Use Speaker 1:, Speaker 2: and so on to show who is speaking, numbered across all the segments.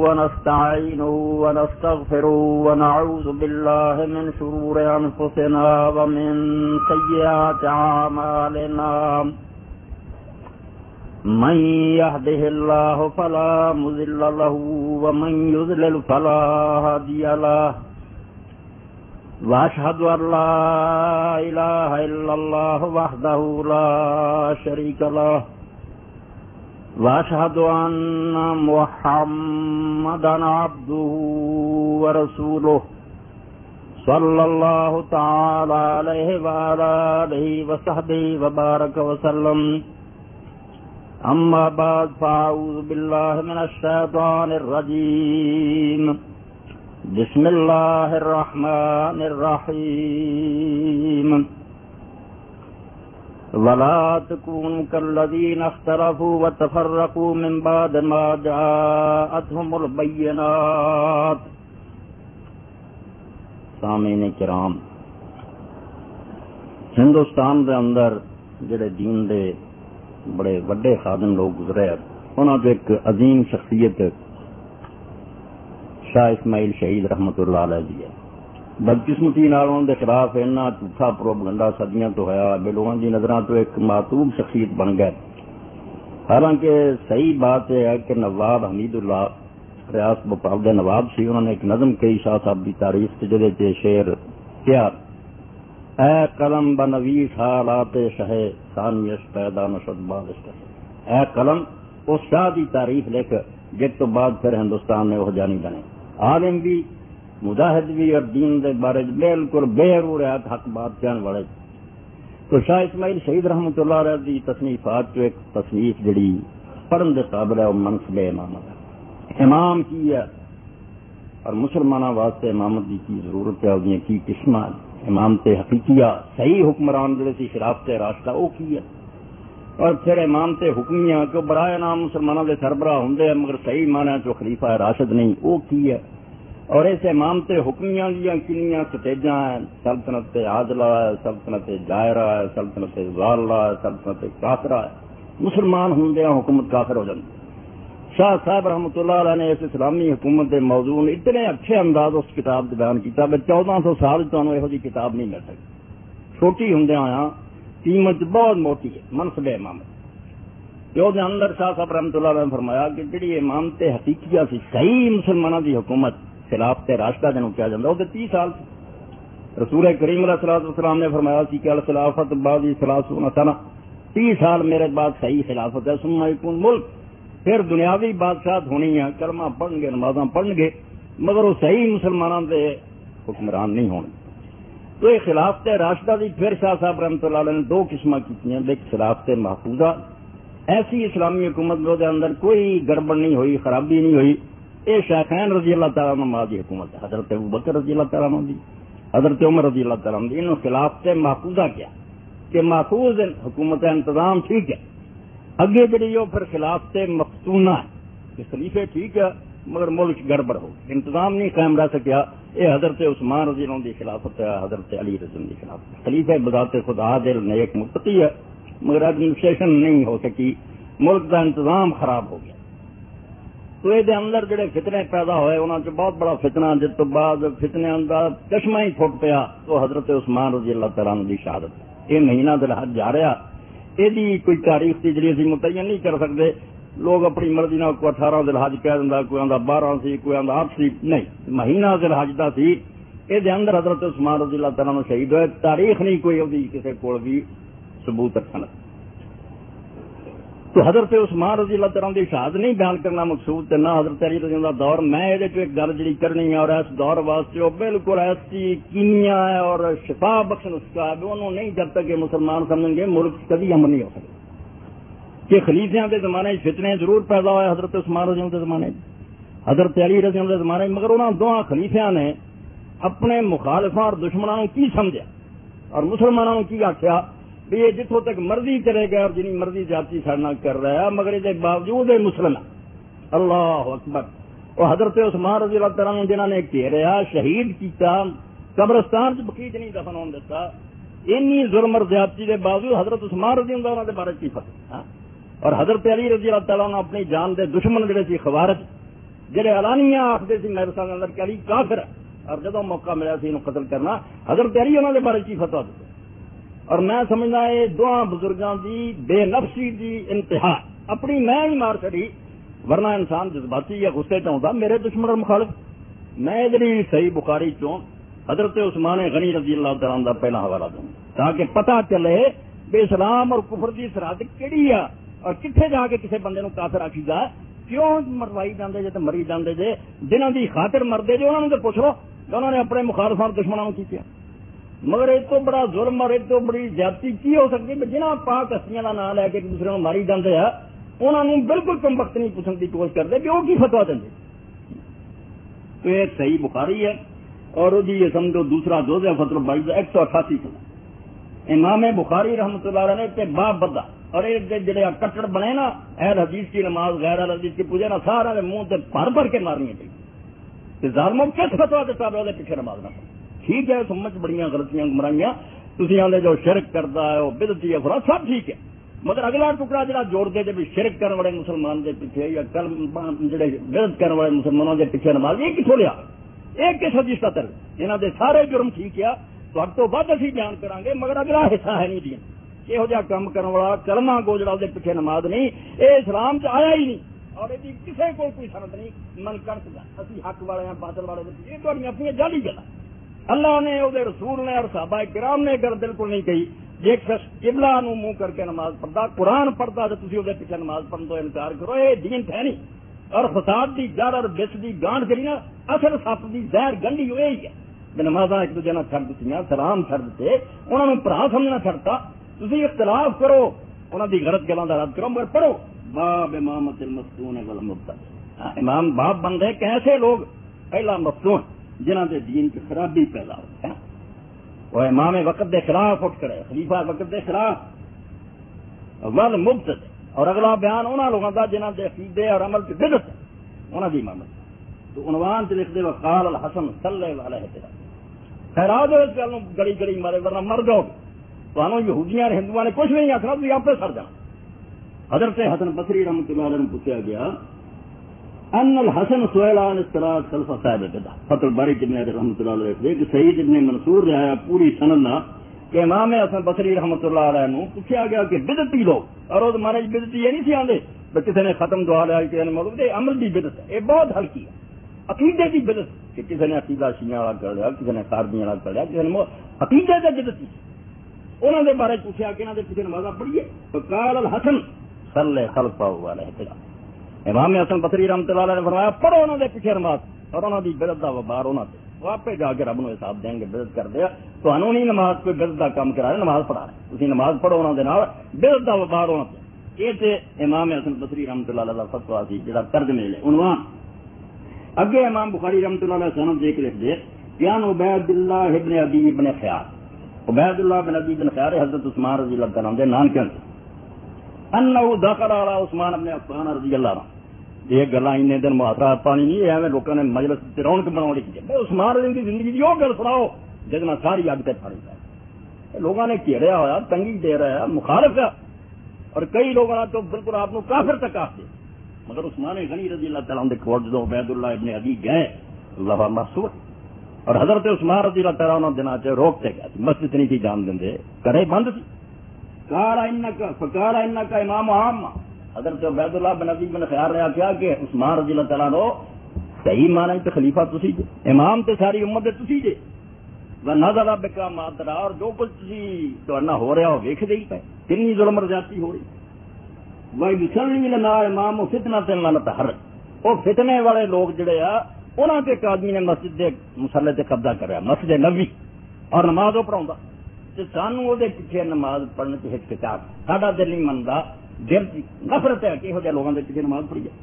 Speaker 1: ونستعينه ونستغفره ونعوذ بالله من شرور أنفسنا ومن سيئات أعمالنا من يهده الله فلا مضل له ومن يضلل فلا هادي له وأشهد أن لا إله إلا الله وحده لا شريك له وأشهد أن محمدا عبده ورسوله صلى الله تعالى عليه وعلى آله وصحبه وبارك وسلم أما بعد فأعوذ بالله من الشيطان الرجيم بسم الله الرحمن الرحيم ولا تكونوا كالذين اختلفوا وتفرقوا من بعد ما جاءتهم البينات. سامعین کرام، ہندوستان دے اندر جڑے دین دے بڑے وڈے خادم لوگ گزرے، انہاں تو ایک عظیم شخصیت شاہ اسماعیل شہید رحمت اللہ علیہ دی ہے. بدقسمتی نال ان کے خلاف اتنا جھوٹا پروپیگنڈا صدیاں تو ہوا، بے لوگوں کی نظراں تو ایک معصوم شخصیت بن گئے. حالانکہ صحیح بات یہ ہے کہ نواب حمید اللہ ریاست بھوپال دے نواب سی، انہوں نے ایک نظم کہی شاہ صاحب کی تعریف سے، جہے چ شعر کیا اے قلم بنویس حالات شہے ثانیش پیدا نشد بادشت. اے قلم اس شاہ کی تعریف لکھ جس تو بعد پھر ہندوستان میں وہ جانی بنے، عالم بھی مجاہد بھی اور دین دے بارے بالکل بے روایت حق بات کہنے والے. تو شاہ اسماعیل شہید رحمۃ اللہ علیہ دی تصنیفات جو ایک تصنیف جڑی پڑھن دے قابل ہے وہ منصب امامت ہے. امام کی ہے اور مسلمانوں واسطے امامت کی ضرورت ہے، اور کی قسم امامت حقیقیہ صحیح حکمران جڑے سی خلافت راشدہ وہ کی ہے، اور پھر امامت حکمیہ جو برائے نام مسلمانوں کے سربراہ ہوں مگر صحیح معنی جو خلیفہ راشد نہیں وہ کی ہے. اور اس امامت حکمیہ دیا کنیاں سٹیجاں ہیں، سلطنت عادلہ ہے، سلطنت جائرہ ہے، سلطنت ضالہ ہے، سلطنت کافرہ ہے. مسلمان ہوں حکومت کافر ہو جاتی. شاہ صاحب رحمۃ اللہ علیہ نے اس اسلامی حکومت کے موضوع اتنے اچھے انداز اس کتاب سے بیان کیا کہ 1400 سال تمہیں یہو جی کتاب نہیں مل سکتی. چھوٹی ہوں قیمت بہت موٹی ہے منصب امامت. جو اندر شاہ صاحب رحمۃ اللہ علیہ نے فرمایا کہ جڑی امامت حقیقیہ سی صحیح مسلمانوں کی حکومت خلافت راشدہ جنہوں کیا جاتا وہ 30 سال سے. رسول کریم علیہ الصلوۃ والسلام نے فرمایا سی کہ الخلافت بعد 30 سنہ، 30 سال میرے بعد صحیح خلافت ہے، ثم یکون ملک، پھر دنیاوی بادشاہت ہونی ہے، کلمہ پڑھن گے نمازاں پڑھن گے مگر وہ صحیح مسلمانوں کے حکمران نہیں ہونے. تو یہ خلافت راشدہ کی پھر شاہ صاحب رحمۃ اللہ علیہ نے 2 قسم کی ہیں. ایک خلافت محفوظہ، ایسی اسلامی حکومت جو دے اندر کوئی گڑبڑ نہیں ہوئی، خرابی نہیں ہوئی. یہ شیخین رضی اللہ تعالیٰ عنہ کی حکومت ہے، حضرت ابوبکر رضی اللہ تعالیٰ عنہ دی، حضرت عمر رضی اللہ تعالیٰ عنہ دی. انہوں خلافت محفوظہ کیا کہ محفوظ حکومت انتظام ٹھیک ہے. اگے جڑی وہ پھر خلافت مفتونہ ہے کہ خلیفے ٹھیک ہے مگر ملک گڑبڑ ہو، انتظام نہیں قائم رہ سکیا. یہ حضرت عثمان رضی اللہ عنہ کی خلافت ہے، حضرت علی رضی اللہ عنہ کی خلافت. خلیفہ بذات خود عادل نیک متقی ہے مگر ایڈمنسٹریشن نہیں ہو سکی، ملک کا انتظام خراب ہو گیا. تو یہ اندر جڑے فتنے پیدا ہوئے انہوں نے بہت بڑا فتنہ، جس تو بعد فتنے اندر چشمہ ہی پھٹ پیا تو حضرت عثمان رضی اللہ تعالیٰ عنہ کی شہادت. یہ مہینہ ذوالحج جا رہا، یہ کوئی تاریخ کی جڑی اسی متعین نہیں کر سکتے. لوگ اپنی مرضی نہ کوئی 18 ذوالحج کہہ دینا، کوئی آدھا 12 سی، کوئی آدھا 8 سی، نہیں مہینہ ذوالحج کا سی. یہ اندر حضرت عثمان رضی اللہ تعالیٰ عنہ شہید ہوئے. تاریخ نہیں کوئی کسی کو بھی ثبوت رکھنا. تو حضرت عثمان رضی اللہ تعالیٰ کی شہادت نہیں بیان کرنا مقصود نہ حضرت علی رضی اللہ دور. میں یہ ایک گل جی کرنی ہے اور اس دور واسطے وہ بالکل ایسی کیمیا ہے اور شفا بخش نسخہ ہے، انہوں نہیں جب تک یہ مسلمان سمجھیں گے ملک کبھی امن نہیں ہو سکتا. کہ خلیفیاں کے زمانے فتنے ضرور پیدا ہوئے حضرت عثمان رضی اللہ کے زمانے، حضرت علی رضی اللہ کے زمانے، مگر انہوں دونوں خلیفیاں نے اپنے مخالفاں اور دشمنوں کی سمجھا اور مسلمانوں کی آخیا بھی یہ جتوں تک مرضی کرے گا اور جنی مرضی جاتی سڑنا کر رہا ہے مگر یہ باوجود مسلم. اللہ اکبر. اور حضرت عثمان رضی اللہ تعالیٰ عنہ جنہوں نے گھیریا شہید کیتا، قبرستان بقیع نہیں دفن ہونے دیتا، اینی ظلم اور زیادتی کے باوجود حضرت عثمان رضی اللہ عنہ کے بارے کی فتح. اور حضرت علی رضی اللہ تعالیٰ عنہ اپنی جان دے دشمن جڑے سی خوارج جڑے علانیہ آخر سی میرے سال اندر کہ علی کافر ہے، اور جدو موقع ملا سی انہوں قتل کرنا، حضرت علی انہوں نے بارے کی فتوا دیتے. اور میں سمجھنا یہ دونوں بزرگوں کی بے نفسی کی انتہا، اپنی میں ہی مار چڑی، ورنہ انسان جذباتی یا غصے چاہتا میرے دشمن اور مخالف. میں ادھر صحیح بخاری چوں حضرت عثمان غنی رضی اللہ تعالیٰ عنہ پہلا حوالہ دوں تاکہ پتہ چلے کہ اسلام اور کفر کی سرحد کیڑی ہے اور کتنے جا کے کسی بندے کافر آکھی جا، کیوں مروائی جاندے جے تے مری جاندے جے، جنہاں دی خاطر مردے جو انہوں نے پوچھ لو کہ انہوں نے اپنے مخالفوں اور دشمنوں کی کیا. مگر ایک تو بڑا ظلم اور ایک تو بڑی زیادتی کی ہو سکتی ہے جنہاں پاک ہستیاں کا نام لے کے ایک دوسرے کو ماری جاندے ہیں، انہوں نے بالکل کم وقت نہیں پوچھنے کی کوشش کرتے کہ وہ کی فتوا دیں. تو یہ صحیح بخاری ہے اور جی یہ سمجھو دوسرا جوز ہے فتح الباری 188 امام بخاری رحمۃ اللہ علیہ نے تے باب بدا اور ایک جڑے کٹڑ بنے نا اہل حدیث کی نماز غیر اہل حدیث کی پوجے نا سارا منہ تے بھر کے مارنی چاہیے. ظالموں کس فتوا دیتا ہے پیچھے نماز نہ پڑھو. ٹھیک ہے سمجھ بڑیاں غلطیاں گمراہیاں تھی آدھے جو شرک کرتا ہے وہ بدعتی ہے فرا سب ٹھیک ہے، مگر اگلا ٹکڑا جڑا جوڑ دے بھی شرک کرنے والے مسلمان دے پیچھے یا جڑے بدعت کرنے والے مسلمانوں کے پیچھے نماز یہ کتوں لیا ایک کس حدیث کا تر یہاں دے سارے جرم ٹھیک ہے تو اب تو بعد اسی بیان کریں گے، مگر اگلا حصہ ہے نہیں دیا یہو جہاں کام کرنے والا کلمہ گو جڑا دے پیچھے نماز نہیں، یہ اسلام چ آیا ہی نہیں اور یہ کسی کو کوئی سند نہیں. من کرتا اسی حق والے ہیں باطل والے یہ تو اپنی جعلی گلا اللہ نے وہ رسول نے اور صحابہ کرام نے گل بالکل نہیں کہی. ایک شخص قبلہ نو منہ کر کے نماز پڑھتا قرآن پڑھتا تو تھی وہ پیچھے نماز پڑھنے تو انکار کرو، یہ دین ہے نہیں. اور فساد کی جڑ اور بچ کی گانڈ کری نا اصل سپ کی زہر گنڈی ہوئی ہے. نمازاں ایک دوجے چڑ دیتی سلام چڑ دیتے انہوں نے برا سمجھنا چڑتا. تھی اختلاف کرو انہوں کی غلط گلوں کا رد کرو مگر پڑھو باب امامت المفتون والمبتدع. امام باپ بن گئے کہ ایسے لوگ پہلا مفتون جنہوں کے دین کی خرابی پیدا ہوتی ہے وہ امام وقت کے خلاف اٹھ کرے خلیفہ وقت کے خلاف ول مبتدع. اور اگلا بیان انہوں لوگوں کا جنہوں کے عقیدے اور عمل کی بدعت ہے انہوں کی امامت. تو عنوان سے لکھ دے وقال الحسن صلی اللہ علیہ وسلم خیرات ہو اس گل گلی گلی مارے ورنہ مر جاؤ گے. تو یہودیاں اور ہندوؤں نے کچھ نہیں آخنا تھی آپ سر جانا. حضرت حسن بصری رحمۃ اللہ علیہ نے پوچھا گیا ان الحسن سئل عن الصلاۃ خلف صاحب بدعہ. فتح الباری ابن رحمۃ اللہ علیہ لکھتے کہ سعید ابن منصور رہا پوری سند نہ کہ امام حسن بصری رحمۃ اللہ علیہ نو پوچھا گیا کہ بدعتی لوگ اور وہ مانے بدعتی یہ نہیں سی آندے کسی نے ختم دعا لیا کسی نے مولود عمل کی بدعت ہے. یہ بہت ہلکی ہے. عقیدے کی بدعت کہ کسی نے عقیدہ شیعہ والا کر لیا کسی نے خارجی والا کر لیا کسی نے عقیدے کا بدعتی انہوں نے بارے پوچھا کہ انہوں نے پیچھے نماز پڑھیے تو قال الحسن صلی خلفہ علیہ وسلم. امام حسن بصری رحمۃ اللہ علیہ نے فرمایا پڑھو انہوں نے پیچھے نماز اور انہوں کی بدعت کا وبار انہوں نے وہ آپ جا کے رب نو حساب دیں گے بدعت کر دیا تو انہوں نہیں نماز کوئی بدعت کا کام کرا رہے نماز پڑھا رہے تھی نماز پڑھو انہوں نے بدعت کا وبار ہونا پہ. یہ تے امام حسن بصری رحمۃ اللہ علیہ کا فتوا سی جہاں ترجمے لے عنوان اگے امام بخاری رحمۃ اللہ علیہ سند دیکھ لکھ دے بیان عبید اللہ ابن ابی ابن خیار. عبید اللہ بن ابی بن خیار حضرت عثمان رضی اللہ تعالیٰ عنہ نام کیا انہ دخل علی عثمان ابن عفان رضی اللہ عنہ. یہ گلاں ان دن محاصرات پانی نہیں ایویں لوگوں نے مجلس رونق بناؤ کی عثمان رضی کی زندگی کی وہ گل سناؤ جس میں ساری اگ تے پھڑی جائے. لوگوں نے گھیریا ہوا تنگی دے رہا ہے مخالف ہے اور کئی لوگوں نے تو بالکل آپ کافر تک آتے مگر عثمان غنی رضی اللہ تعالیٰ عنہ کول جدوں عبید اللہ ابن ابی گئے اللہ محسور اور حضرت عثمان رضی اللہ تعالیٰ عنہ دنوں سے روکتے گئے مسجد نہیں تھی جان دیں گھرے بند تھی. فقال انک امام عام. حضرت عبید اللہ بن ابی بن خیار نے آخیا کہ عثمان رضی اللہ تعالیٰ عنہ صحیح مانا تو خلیفہ تسی جے امام تے ساری امت تسی جے نظر بکا ماترا اور جو کچھ تھی ہو رہا ہو ویکھ دے پے کنی ظلم اور زیادتی ہو رہی بھائی مسلم لنا امام فتنہ تے نہ تحرک. وہ فتنے والے لوگ جڑے آ انہوں کے ایک آدمی نے مسجد کے مسلے تے قبضہ کرا مسجد نبوی اور نماز وہ پڑھاؤں تو سانو وہ پیچھے نماز پڑھنے سے ہچکچاہٹ ساڈا دل نہیں منتا دل کی نفرت ہے کہ یہو جہاں لوگوں کے پیچھے نماز پڑھی جائے.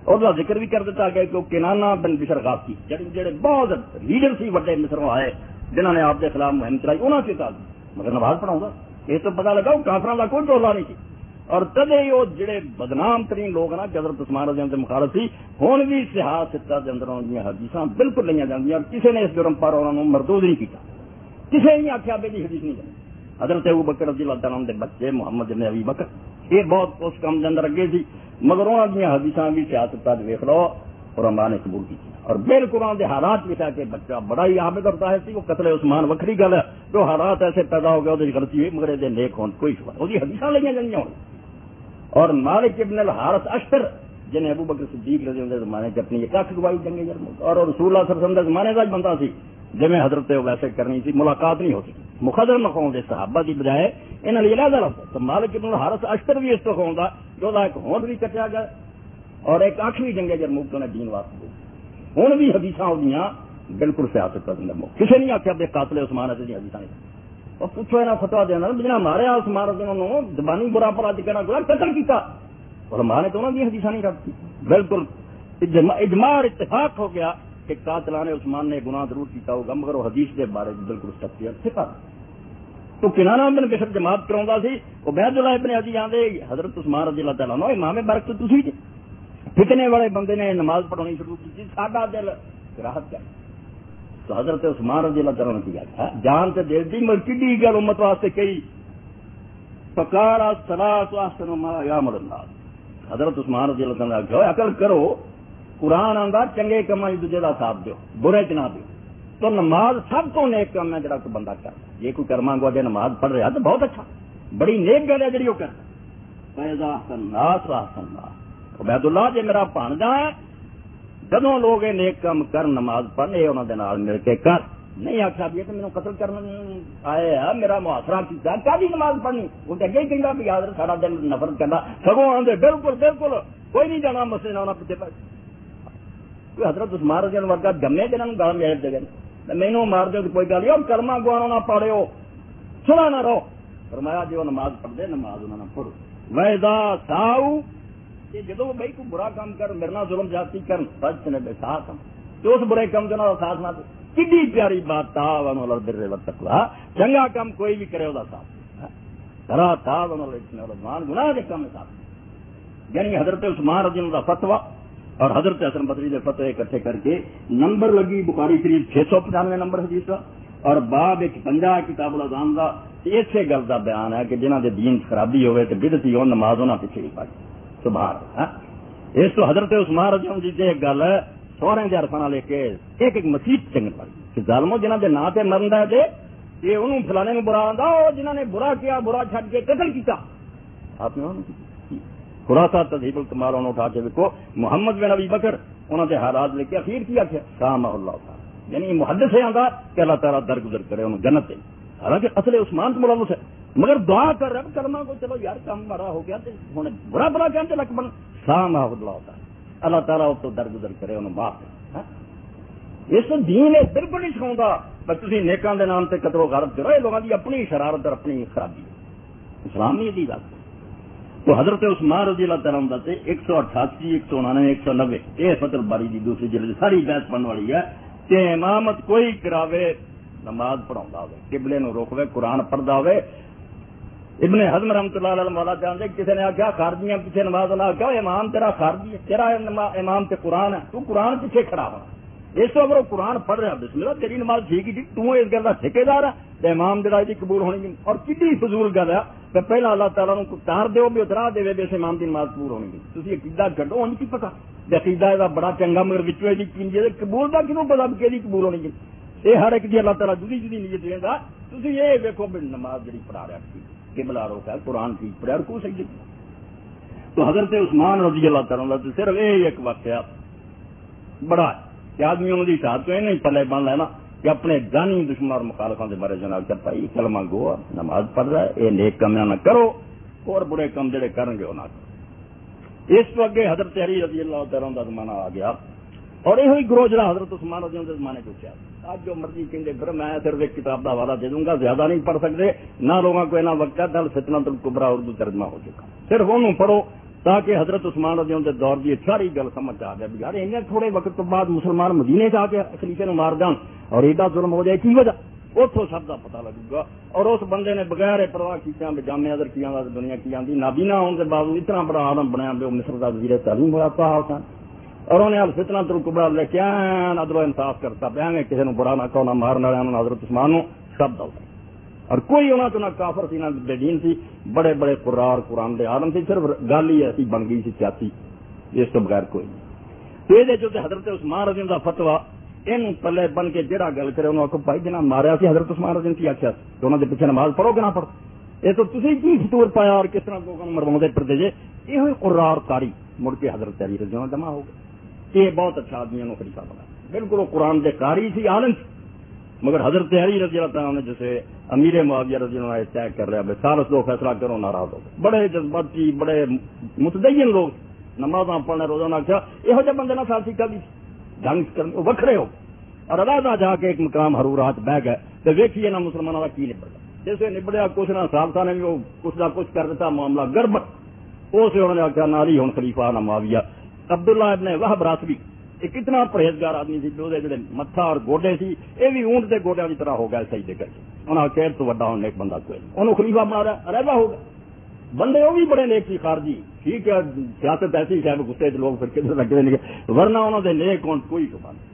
Speaker 1: اور ذکر بھی کر دیتا گیا کہ کنانہ بن بشر غافی جڑے بہت لیڈر سی وڈے مصروں آئے جنہوں نے آپ کے خلاف مہم چلائی انہوں سے کہا مگر نماز پڑھاؤں گا یہ تو پتا لگا کافروں کا کوئی ٹولا نہیں تھی. اور تدے وہ جڑے بدنام ترین لوگ نا حضرت عثمان رضی اللہ عنہ مخالف سی ہوں بھی سیاست ستا کے اندر حدیث بالکل لیا جاتی اور کسی نے اس جرم پر انہوں نے مردود نہیں کیا کسی نے آخیا بے جی حدیث نہیں کرنی. حضرت ابو بکر رضی اللہ تعالیٰ عنہ بچے محمد بن ابی بکر یہ بہت اس کام کے اندر اگے سی مگر انہوں نے حدیث بھی سیاست ویخ لو اور اماں نے قبول کی اور بالکل دے حالات لکھا کہ بچہ بڑا ہی عابد اور طاہر سی وہ قتل عثمان وکری گل ہے جو حالات ایسے پیدا ہو گئے وہ غلطی ہوئی مگر یہ نیک ہون کوئی شبہ وہ حدیثاں لگی گئی ہوں اور مالک ابن الحارث اشتر جنہیں ابو بکر صدیق رضی اللہ عنہ زمانے سے اپنی ایک گواہی جنگ یرموک اور رسول اللہ صلی اللہ علیہ وسلم زمانے کا بندہ سی جی حضرت ویسے کرنی تھی ملاقات نہیں ہوتی مخدر مقام دے صحابہ کی بجائے انہوں نے علیحدہ لفظ تو مالک ابن الحارث اشتر بھی اس کو قوم دا جو ایک ہونٹ بھی کٹیا گیا اور ایک آنکھ بھی جنگ یرموک تو دین واسطے ہوں بھی حدیثاں ہوگیاں بالکل سیاست کا کسی نہیں آخیا بے قاتل عثمان ہے حدیثاں اور پوچھو یہاں فتوا دینا جنہیں مارے عثمان انہوں زبانی برا پلا چکا گیا قتل کیا اور ہمارے تو انہوں نے حدیثاں نہیں رکھتی بالکل اجماع اور اتفاق ہو گیا کہ قاتلان عثمان نے گناہ ضرور کیا ہوگا مگر وہ حدیث کے بارے میں بالکل سچ تو کنانا بن بشر جماعت کرا سی وہ عبید اللہ ابن عدی آدھے حضرت عثمان رضی اللہ تعالیٰ عنہ امام برق تو تھی فتنے والے بندے نے نماز پڑھانی شروع کی ساڈا دل راحت کر تو حضرت عثمان رضی اللہ تعالیٰ نے کیا جان سے دل دی مگر کڈی گل امت واسطے کئی فقال الصلاۃ احسن ما یعمل الناس حضرت عثمان رضی اللہ تعالیٰ نے عقل کرو قرآن آندا چنگے کام دوجے دا ساتھ دیو برے چ نہ دیو تو نماز سب تو نیک کام ہے جڑا کوئی بندہ کرتا یہ کوئی کرما گو اگے نماز پڑھ رہا تو بہت اچھا بڑی نیک گل ہے جڑی وہ کرتا فیضا احسن الناس واحسن الناس عبید اللہ جی میرا بھانجا ہے جدوں لوگ یہ نیک کام کر نماز پڑھنے انہوں دے نال مل کے کر نہیں آخیا بھی تو مینوں قتل کرنا آئے ہے میرا محاصرہ کیا کیا نماز پڑھنی وہ اگے ہی کہندا بھی حاضر سارا دن نفرت کرنا سگوں آدھے بالکل بالکل کوئی نہیں جانا مسجد آنا پیچھے کوئی حضرت عثمان رضی اللہ ورگا جمے جنہوں گال میرے دے گئے مینوں مار دو تو کوئی گل نہیں کلمہ گوانا نہ پڑھو سنا نہ رہو فرمایا جو نماز پڑھتے نماز انہوں نے پڑھو ویدا ساؤ جدو بھائی کوئی برا کام کر میرے ظلم جاتی کر سچ نے بے ساتھ تو اس برے کام کا ساتھ نہ کڈی پیاری بات تقوا چنگا کام کوئی بھی کرے وہ ساتھ کرا تھا گناہ کے کام ساتھ یعنی حضرت عثمان رضی اللہ کا فتوا اور حضرت حسن بصری کے فتوے اکٹھے کر کے نمبر لگی بخاری شریف 695 نمبر حدیث کا اور باب 150 کتاب الاذان کا اسی گل کا بیان ہے کہ جنہاں دے دین خرابی ہوئے تو بدعتی ہو نماز انہاں پیچھے نہیں پائی سبحان اس تو حضرت عثمان رضی اللہ عنہ ایک گل ہے سوہرے دے عرفانہ لے کے ایک مسیت چنگ پڑی کہ ظالموں جنہاں دے نا تے مرندا ہے یہ انہوں فلانے میں برا آندا جنہاں نے برا کیا برا چھڈ کے قتل کیتا آپ نے خلاصہ تہذیب الکمال انہوں اٹھا کے دیکھو محمد بن ابی بکر انہوں نے حالات لے کے اخیر کیا سامہ اللہ تعالی یعنی محدث ہے آندا کہ اللہ تعالیٰ درگزر کرے انہوں جنت دے حالانکہ اصل عثمان تو ملوث ہے مگر دعا کر رب کرما کو چلو یار کام بڑا ہو گیا ہوں برا برا کیا لک بن سامہ اللہ تعالی اللہ تعالیٰ اس کو درگزر کرے انہوں معاف کرے اس دین ہے بالکل نہیں سکھاؤں پر تھی نیکاں دے نام سے قتل و غارت کرو یہ لوگوں کی اپنی شرارت اور اپنی خرابی ہے اسلام نہیں دی بات تو حضرت عثمان رضی اللہ تعالیٰ عنہ سے 188 199 190 یہ فتح الباری کی دوسری جلد ساری بحث پڑھنے والی ہے کہ امامت کوئی کراوے نماز پڑھاؤں ہوئے قبلے نو روکوے قرآن پڑھتا ہوئے ابن حزم رحمۃ اللہ علیہ مولا جانتے کسی نے آخیا خارجیاں پیچھے نماز نہ کیا امام تیرا خارجی ہے تیرا امام تے قرآن ہے تو قرآن پیچھے کھڑا ہو اس تو اگر وہ قرآن پڑھ رہا بسم اللہ تیری نماز ٹھیک ہی تو اس گل کا ٹھیکیدار ہے تو امام جڑا یہ قبول ہونی اور کتنی فضول گل ہے کہ پہلا اللہ تعالیٰ کو تار دو بھی اترا دے بے امام کی نماز قبول ہونی تھی عقیدہ کڈو ہونی کی پتا عقیدہ یہ بڑا چنگا مگر بچوں کی قبول کا کیوں پتا کہ قبول ہونی چاہیے یہ ہر ایک دی اللہ تعالیٰ جدی جدی نیت دینا تھی یہ دیکھو بھی نماز جی پڑھا رہا قبلہ روکا قرآن ٹھیک پڑھا کو صحیح تو حضرت عثمان رضی اللہ تعالیٰ صرف یہ ایک واقعہ بڑا ہے کہ آدمیوں کی شہادت تو یہ نہیں پلے بن لینا کہ اپنے جانی دشمن اور مخالفوں کے بارے جناب کر پائی کلمہ گو نماز پڑھ رہا ہے یہ نیک کام نہ کرو اور برے کام جڑے کریں گے وہ نہ کرو اس تو اگے حضرت علی رضی اللہ تعالیٰ کا زمانہ آ گیا اور یہ گروہ جڑا حضرت عثمان رضی اللہ زمانے کو کیا آج جو مرضی کہیں پھر میں صرف ایک کتاب کا حوالہ دے دوں گا زیادہ نہیں پڑھ سکتے نہ لوگوں کو اتنا وقت ہے دل فتنۃ الکبریٰ اردو ترجمہ ہو چکا صرف انہوں پڑھو تاکہ حضرت عثمان رضی اللہ دور کی ساری گل سمجھ آ گیا یار انہیں تھوڑے وقت تو بعد مسلمان مدینے سے آ کے خلیفے نو مار جان اور ایڈا ظلم ہو جائے کی وجہ اتوں سب کا پتا لگے گا اور اس بندے نے بغیر پرواہ کیا جامع ادر کیا دنیا کی آتی نابینا ہونے کے باوجود اتنا بڑا عالم بنیا وہ مصر کا وزیر تعلیم ہوا پا ہوتا اور انہیں فتنۃ الکبریٰ لے کے عدل و انصاف کرتا پیا کسی نے برا نہ کہو نہ مارنے والے حضرت عثمان نو سب دو اور کوئی انہوں تو نہ کافر سی نہ بے دین سی بڑے بڑے قرار قرآن دے عالم سی صرف گل ہی ایسی بن گئی سی سیاسی اس تو بغیر کوئی نہیں تو یہ حضرت عثمان رضی اللہ فتوا یہ پلے بن کے جہاں گل کرے انہوں آخو بھائی جنہیں ماریا سی حضرت عثمان رضی کی آخیا تو انہوں کے پیچھے نماز پڑھو کہ نہ پڑھو، یہ تو تھی کی فطور پایا اور کس طرح لوگوں مروا پڑتے جے یہ قرار کاری مڑ کے حضرت علی رضی اللہ جمع ہو گئے. یہ بہت اچھا آدمی نے خلیفہ بنا، بالکل وہ قرآن کے قاری سی عالم سی، مگر حضرت علی رضی اللہ تعالیٰ نے جسے امیر معاویہ رضی اللہ عنہ طے کر رہا سالس لوگ فیصلہ کرو ناراض ہو گئے، بڑے جذباتی بڑے متدین لوگ نمازاں پڑھنے روزانہ آخیا یہو جہ بندے نہ سالسی کا بھی جنگ کرنے وکھرے ہو اور علیحدہ جا کے ایک مقام حرورات بہ گئے تو ویکھیے نہ مسلمانوں کا کی نبڑا جیسے نبڑیا کچھ نہ سالسا نے بھی وہ کچھ نہ کچھ کر دیتا معاملہ گڑبڑ اسے انہوں نے آخیا نہ علی ہوں خلیفہ نہ معاویہ. عبداللہ ابن وہب راسبی ایک اتنا پرہیزگار آدمی سی جڑے متھا اور گوڈے سی یہ بھی اونٹ کے گوڈیا کی طرح ہو گیا سجدے کر کے انہوں نے کہا تو وڈا ہونے ایک بندہ کوئی انہوں خلیفہ بنا رہا علیحدہ ہو گیا. بندے وہ بھی بڑے نیک سی خارجی ٹھیک ہے سیاست ایسی شاید غصے لوگ پھر کدھر لگے نہیں ورنہ انہوں نے نیک ہون کوئی شبہ نہیں.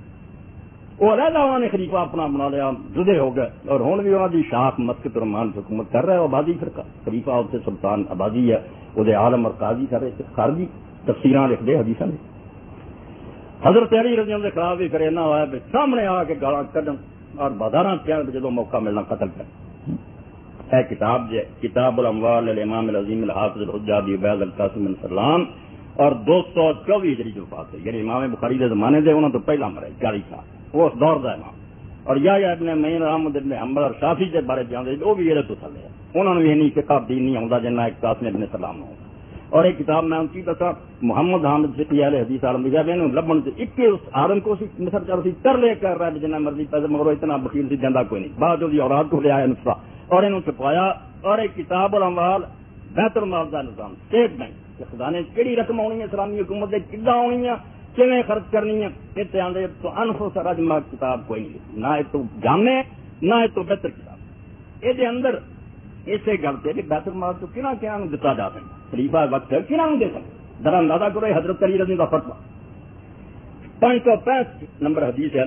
Speaker 1: وہ علیحدہ انہوں نے خلیفہ اپنا بنا لیا جدے ہو گئے اور ہوں بھی انہوں کی شاخ مسکت رحمان حکومت کر رہا ہے آبادی فرقہ خلیفہ اتنے سلطان آبادی ہے وہ عالم اور قاضی سارے خارجی تفسیراں لکھ دے حدیثاں نے. حضرت علی رضی اللہ کے خلاف بھی کرے نہ ہوا سامنے آ کے گالاں کڈن اور بازاراں جدوں موقع ملنا قتل کر. ہے کتاب جو کتاب الاموال للامام العظیم الحافظ الحجہ ابی عبید القاسم بن سلام اور 224 ہجری جو وفات ہے یعنی امام بخاری کے زمانے دے انہوں تو پہلا مرے 40 سال وہ اس دور کا امام. اور یا ابن معین احمد ابن حنبل اور شافعی کے بارے جانتے وہ بھی یہ تو تھلے ہیں انہوں نے بھی نہیں فقہ دین نہیں آتا جنہ ایک قاسم ابن سلام ہو. اور ایک کتاب میں ان کی دسا محمد حامد فقی اہل حدیث عالم لکھا میں لبن سے ایک اس عالم کو سی مصر چل سی کر لے کر رہا ہے جنہ مرضی پیسے مگر اتنا بخیل سی جاندہ کوئی نہیں بعد جو اوراد کو لے آیا نسخہ اور انہوں چھپایا. اور ایک کتاب الاموال بیت المال کا نظام اسٹیٹ بینک کہ خدا نے کہڑی رقم آنی ہے اسلامی حکومت سے کداں آنی ہے کیویں خرچ کرنی ہے اتنے آدھے تو انفس رجمہ کتاب کوئی نہیں نہ تو جامع نہ تو بہتر کتاب یہ اندر اسی گل سے کہ بیت المال تو کنہ کیا دتا جا سکتا خلیفہ وقت ہے کنہ دے سکتا ذرا اندازہ کرو حضرت علی رضی کا فتویٰ 565 نمبر حدیث ہے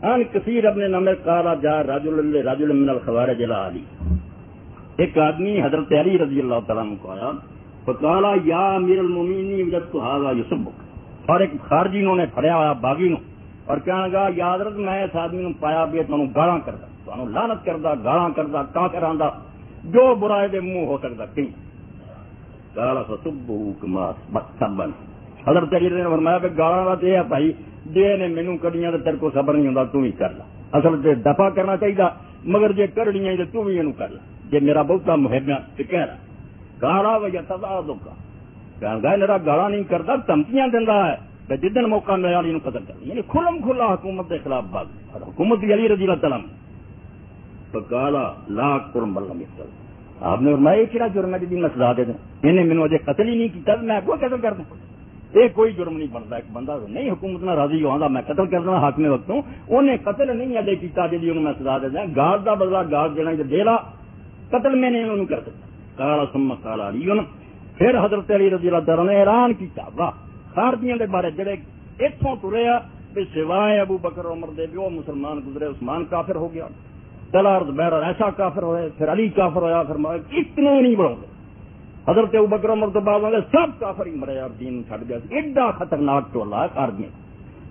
Speaker 1: ان کثیر اپنے نمبر قال جا رجل من الخوارج الى علی ایک آدمی حضرت علی رضی اللہ تعالیٰ عنہ کو آیا فقال یا امیر المومنین وجدت هذا يسبک اور ایک خارجی انہوں نے پھڑیا ہوا باغی نو اور کہنے لگا یا حضرت میں اس آدمی نو پایا بھی تانوں گالاں کردا تانوں لعنت کردا گالاں کردا کافر آندا جو برائے دے منہ ہو سکدا کہیں قال فسبه كما سبن حضرت علی نے فرمایا کہ گالاں دا دے بھائی دے نے مینوں کڈیاں تے تیرے کو صبر نہیں ہوندا تو ہی کر لا اصل تے دفع کرنا چاہیے مگر جے کرنیاں تے تو بھی اینو کر لا جے میرا بہتا محب ہے تے کہہ رہا گالا وجہ تضاد کا کہنگا میرا گالا نہیں کرتا دھمکیاں دیندا ہے کہ جدن موقع ملیا علی نو قتل کر یعنی کھلم کھلا حکومت کے خلاف باغ اور حکومت علی رضی اللہ تعالیٰ فقال لا قرم لم يقتل آپ نے فرمایا کیا جرم ہے جی میں سزا دے دوں انہیں مینوں اجے قتل ہی نہیں کیتا میں کوئی قتل کر دوں یہ کوئی جرم نہیں بنتا ایک بندہ نہیں حکومت نہ راضی ہوا میں قتل کر دوں حاکم وقت ہوں انہیں قتل نہیں اجے کیتا جی انہوں میں سزا دے دیں گال دا بدلہ گال دینا دے لا قتل میں نے انہوں کر دیا قال ثم قال علی پھر حضرت علی رضی اللہ تعالیٰ نے اعلان کیا واہ خارجیاں دے بارے جڑے اتوں ترے بھی سوائے ابو بکر عمر دے بھی وہ مسلمان گزرے عثمان کافر ہو گیا طلحہ زبیر ایسا کافر ہوئے پھر علی کافر ہوا فرمایا اتنے نہیں بڑھو گے حضرت ابو بکر عمر تو بعد والے سب کافر ہی مرے اور دین چھٹ گیا ایڈا خطرناک ٹولا ہے خارجیاں.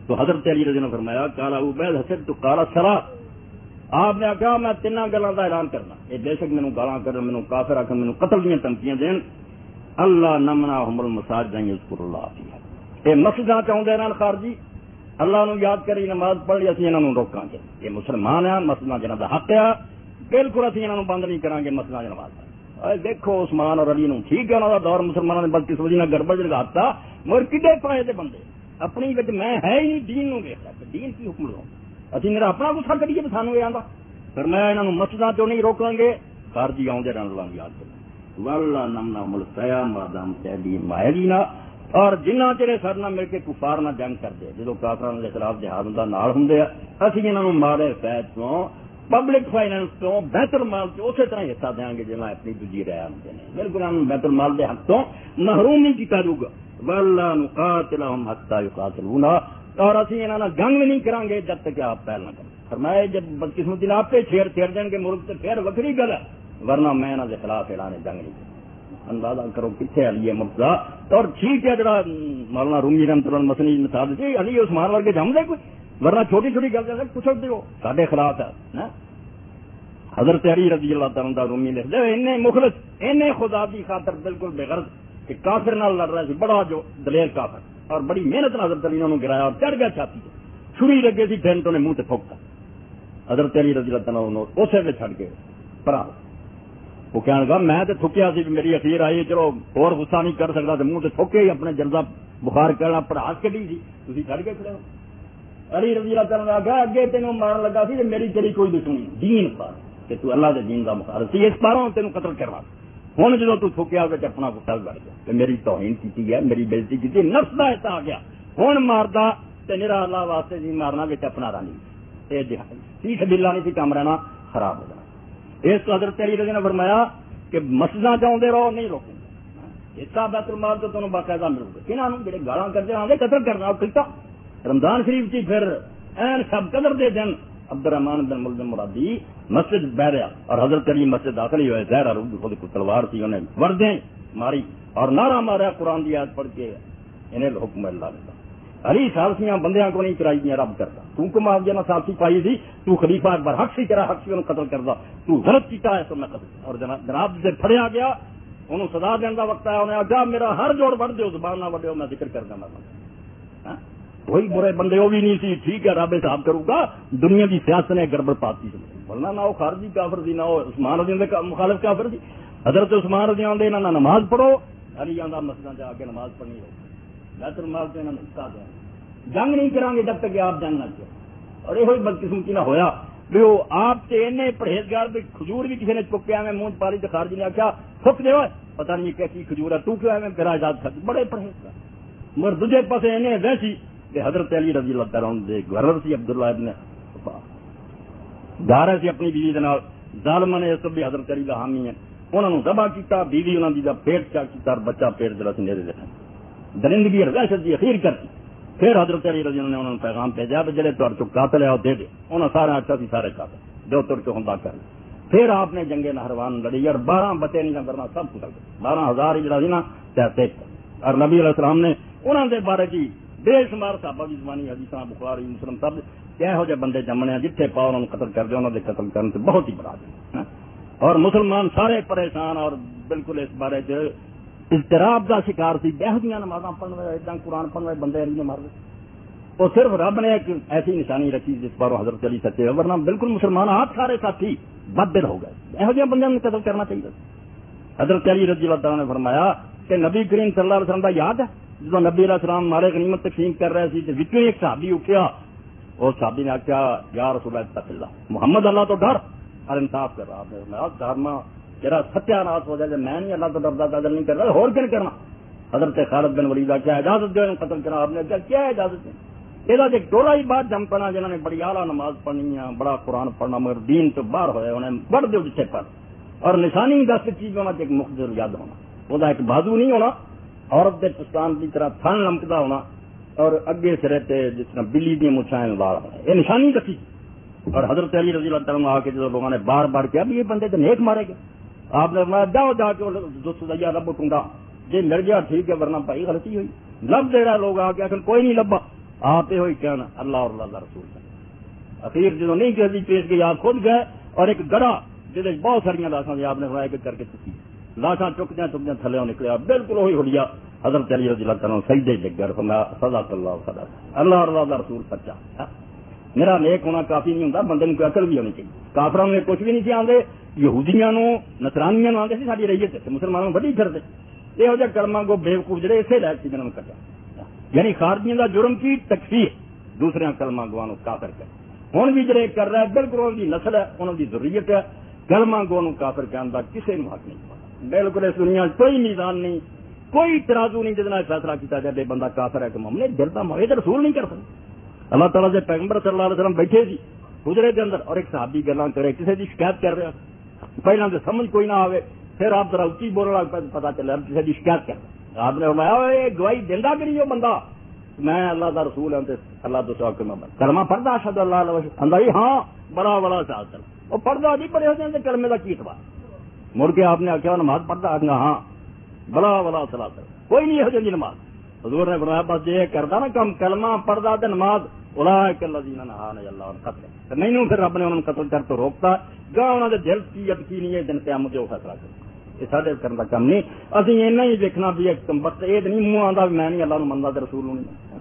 Speaker 1: تو حضرت علی رضی اللہ نے فرمایا کالا عبید حسب تو کالا سرا آپ نے کہا میں تین گلوں کا اعلان کرنا یہ بے شک مینوں گالاں کر مینوں کافر آخر مینوں قتل دیا دھمکیاں دین اللہ نمنا ہم المساجد یذکر اللہ فیہا یہ مسجداں چاہتے ہیں خارجی اللہ نو یاد کری نماز پڑھ لی اسی انہاں نو روکاں گے یہ مسلمان ہیں مسجداں جنہاں دا حق ہے بالکل اسی انہاں نو بند نہیں کران گے مسجداں دی نماز دیکھو عثمان اور علی نو ٹھیک ہے انہاں دا دور مسلمانوں نے بلکہ سوجی نہ گڑبڑ لگاتا مگر کدے پائے دے بندے اپنی وچ میں ہے ہی دین نو ویکھدا کہ دین کی حکم لو اسی میرا اپنا غصہ کریے تے سانو اے آندا فرمایا انہاں نو مسجداں چوں نہیں روکاں گے خارجی آوندے رہن اللہ یاد کرو واللہ نمنا ملقیام وادام تیدی مائلینا اور جنہ چرے سر نہ مل کے کفار نہ جنگ کر دے جدو کافران کے خلاف جہاد ہوندا نال ہوندے اسی انہاں نوں مالے فیض تو پبلک فائنانس تو بیت المال سے اسی طرح حصہ دیں گے جنہیں اپنی دوجی رعایا ہوندے نے بالکل ہم بیت المال دے حق تو محروم نہیں کیتا جاؤ گا واللہ نقاتلہم حتی یقاتلونا اور اسی انہاں نال جنگ نہیں کران گے جب تک آپ پہل نہ کریں فرمایا جب بدقسمتی آپ پہ چھیڑ دیں گے ملک سے پھر وکری گل ہے ورنہ میں انہاں دے خلاف اعلان جنگ نہیں کروں اندازہ کرو کتنے علی مرتضیٰ. اور ٹھیک ہے جڑا مولانا رومی رحمۃ اللہ مسنی مثال دیتی علی عثمان ورگے جم دے کوئی, ورنہ چھوٹی چھوٹی گل جیسے پوچھ سکتے ہو سارے خلاف ہے. حضرت علی رضی اللہ تعالیٰ عنہ رومی لکھ دے اینے مخلص اینے خدا کی خاطر بالکل بے غرض کہ کافر نال لڑ رہا سی, بڑا جو دلیر کافر, اور بڑی محنت نال حضرت علی نے گرایا اور چڑھ گیا چھاتی سے, چھری لگے سی ٹھنڈ تو نے منہ تے پھونکتا. حضرت علی رضی اللہ تعالیٰ عنہ اسے میں چھڑ کے پرا وہ کہنے لگا میں تو تھکیا سی میری اخیر آئی, چلو اور غصہ نہیں کر سکتا تو منہ تے تھوکے ہی اپنے جلدہ بخار کرنا پڑھاس کٹی سی تھی چھڑ کے کھڑے ہو. علی رضی اللہ تعالیٰ نے آگا اگے تینوں مارن لگا سی میری تیری کوئی دشمنی دین پر کہ تو اللہ دے دین کا مخالف سی, اس پاروں تینوں قتل کروا. ہوں جدو تو تھوکیا اپنا گٹا بڑھ گیا کہ میری توہین کی ہے, میری بےزتی کی, نفس کا ایسا آ گیا ہوں ماردا تو میرا اللہ واسطے جی مارنا بچ اپنا رانی یہ ٹھیک بلا نہیں سی کام رہنا خراب ہو جانا. اس کو حضرت علی رضی نے فرمایا کہ مسجداں چاہتے رہو نہیں روکیں گے, حصہ بیت المال تو تمہیں باقاعدہ ملو گے. کنہوں جڑے گالاں کرتے آتے قتل کرنا کیتا. رمضان شریف کی پھر این سب قدر دے دن عبد الرحمان بن ملزم مرادی مسجد بہ رہا اور حضرت علی مسجد داخل ہی ہوئے, زہرا روح خود کو تلوار تھی انہیں وردیں ماری اور نعرہ مارا قرآن کی آیت پڑھ کے انہیں حکم اللہ دیتا. علی سالسیاں بندیاں کو نہیں کرائی دیا رب کرتا, تو کم آپ جنا سالسی پائی تھی, تو خلیفہ اکبر حق سی کرا حق سی انہوں قتل کرتا, تو غلط کیتا ہے تو میں قتل. اور جناب سے پھڑیا گیا انہوں سزا دینے کا وقت آیا, انہیں آگیا میرا ہر جوڑ بڑھ دو زبان نہ بڑھو میں ذکر کر دوں. وہی برے بندے وہ بھی نہیں سی, ٹھیک ہے رب صاحب کروں گا دنیا کی سیاست نے گڑبڑ پاتی سے, ورنہ نہ وہ خارجی کافر تھی نہ وہ عثمان رضی اللہ مخالف کافر تھی. حضرت عثمان رضی اللہ عنہ نہ نماز پڑھو, علی آندا مسجد جا کے نماز پڑھنی ہو, بیت المال سے انہوں نے حصہ دیا, جنگ نہیں کریں گے جب تک کہ آپ جنگ نہ کریں. اور یہ بدقسمتی نہ ہویا بھی وہ آپ سے اینے پرہیزگار بھی کھجور بھی کسی نے چکیا میں منہ پالی تو خارجی نے آخیا تھک دے پتہ نہیں کیسی کھجور ہے تو کیوں ہے میں تیرا اجازت کھا, بڑے پرہیزگار. مگر دوسرے پاسے اینے ویسی کہ حضرت علی رضی اللہ تعالیٰ عنہ گورنر سی عبداللہ ابن گھر سی اپنی بیوی کے نال, ظالم نے اس بھی حضرت علی کا حامی ہے, انہوں نے ذبح کیتا, بیوی انہوں نے پیٹ چاک کیتا اور بچہ پیٹ جڑا سی نیرے دیتا درندگی اور وحشت کی اخیر کرتی. پھر حضرت علی رضی اللہ نے انہوں نے پیغام بھیجا کہ جڑے تہاڈے چ قاتل ہے وہ دے دے, انہوں سارے آخیا سی سارے قاتل جو تر کے ہوندا کر. پھر آپ نے جنگ نہروان لڑی اور 12 بچے نہیں کرنا سب کچھ 12,000 ہی جڑا سی نا تے, اور نبی علیہ السلام نے انہوں دے بارے کی بے شمار صحابہ کی زبانی حدیثاں بخاری مسلم سب کہہو جے بندے جمنے جتھے پاؤ انہوں قتل کر دے, انہوں دے قتل کرنے سے بہت ہی بڑا دے. اور مسلمان سارے پریشان اور بالکل اس بارے اضطراب کا شکار سی. بہودیاں نمازاں پڑھنے اتنا قرآن پڑھنے بندے علی نے مار دے. وہ صرف رب نے ایک ایسی نشانی رکھی جس پر حضرت علی سچے, ورنہ بالکل مسلمان ہاتھ سارے ساتھی بدل ہو گئے. یہو بندے نے قتل کرنا چاہیے. حضرت علی رضی اللہ تعالیٰ نے فرمایا کہ نبی کریم صلی اللہ علیہ وسلم کا یاد ہے جب نبی علیہ السلام مارے غنیمت تقسیم کر رہے تھے تو ایک صحابی اٹھیا, اور صحابی نے آخیا یا رسول اللہ اتق اللہ, محمد اللہ تو ڈر اور انصاف کر رہا. آپ نے دھرما جرا ستیہ ناس ہو جائے میں نہیں اللہ تو ڈردا قدر نہیں کر رہا اور کیا کرنا. حضرت خالد بن ولید کیا اجازت دو قتل کرنا, آپ نے کیا اجازت ہے. یہ ایک ٹولا ہی بات جم پڑنا جنہوں نے بڑی اعلیٰ نماز پڑھنی ہے, بڑا قرآن پڑھنا, مگر دین تو باہر ہوئے انہیں بڑھ دو جسے پر. اور نشانی 10 چیز ہونا ایک مختصر یاد ہونا, وہ ایک بازو نہیں ہونا, عورت کے پستان کی طرح تھن لمکتا ہونا, اور اگے سرے تے جس طرح بلی دی مچھائیں وال ہونا, یہ نشانی رکھی. اور حضرت علی رضی اللہ تعالیٰ آ کے جب لوگوں نے بار بار کیا بھی یہ بندے تو نیک مارے گئے, آپ نے فرمایا جاؤ جا کے سزا رب ٹونڈا, جی مل گیا ٹھیک ہے ورنہ بھائی غلطی ہوئی. لب دے رہا لوگ آ کے آخر کوئی نہیں لبا, آپ ہوئی کہنا اللہ اور اللہ رسول. اخیر جدو نہیں کسی پیش گئی آپ خود گئے, اور ایک گڑا جہاں بہت ساریا لاشاں آپ نے فرمایا کہ کر کے چکی لاشاں چکدیا چکدیا تھلے نکلیا, بالکل وہی ہولیا حضرت علی رضی اللہ تعالیٰ سجدے ڈگ گئے, فرمایا صدق اللہ صدق اللہ اور اللہ رسول سچا. میرا نیک ہونا کافی نہیں ہوتا, بندے کو عقل بھی ہونی چاہیے. کافروں نے کچھ بھی نہیں سی آتے, یہودیاں نصرانیاں آتے سی ساری رہیت, مسلمانوں بڑی پھرتے یہو جہ کلمہ کو بیوقوف جڑے اسے لائق سی جنہوں نے کٹا, یعنی خارجیوں کا جرم کی تکفیر دوسرے کلمہ گواہ کافر کر. ہوں بھی جڑے کر رہا ہے بالکل ان کی نسل ہے, انہوں کی ضروریت ہے, کلمہ گواہ کافر کہنے کا کسی نے حق نہیں. بالکل اس دنیا کوئی میزان نہیں, کوئی ترازو نہیں جہاں فیصلہ کیا جائے بندہ کافر ہے کہ مومن ہے. دل کا موے تو رسول نہیں کر سکتے. اللہ تعالیٰ سے پیغمبر صلی اللہ علیہ وسلم بیٹھے سی حجرے کے اندر, اور ایک صحابی گلاں کرے کسی کی شکایت کر رہا, پہلے تو سمجھ کوئی نہ آئے, پھر آپ ذرا اچھی بولنے لگ پہ پتا چلا کسی کی شکایت کر. آپ نے فرمایا گواہی دینا کہ نہیں وہ بندہ میں اللہ کا رسول ہوں, اللہ تو سوا کلمہ پڑھتا اشہد اللہ علیہ ہاں بڑا بڑا سال چل وہ پڑھتا جی پڑے ہوتے ہیں کلمے کا کی اعتبار. مڑ کے آپ نے آخیا نماز پڑھتا, ہاں بلا ولا صلاۃ کوئی نہیں یہو جی نماز حضور نے فرمایا بس جے کردا نا کم کلمہ پڑھدا تے نماز اولئک الذین نہانا اللہ عن قتل تے مینوں پھر رب نے انہوں قتل کر تو روکتا گاہ انہاں دے دل کی یقین نہیں ہے دن قیامت جو فیصلہ کرے یہ سارے کرن دا کم نہیں اسی اینا ہی دیکھنا بھی ایک وقت یہ نہیں منہ آندا میں نہیں اللہ نو مندا تے رسول نہیں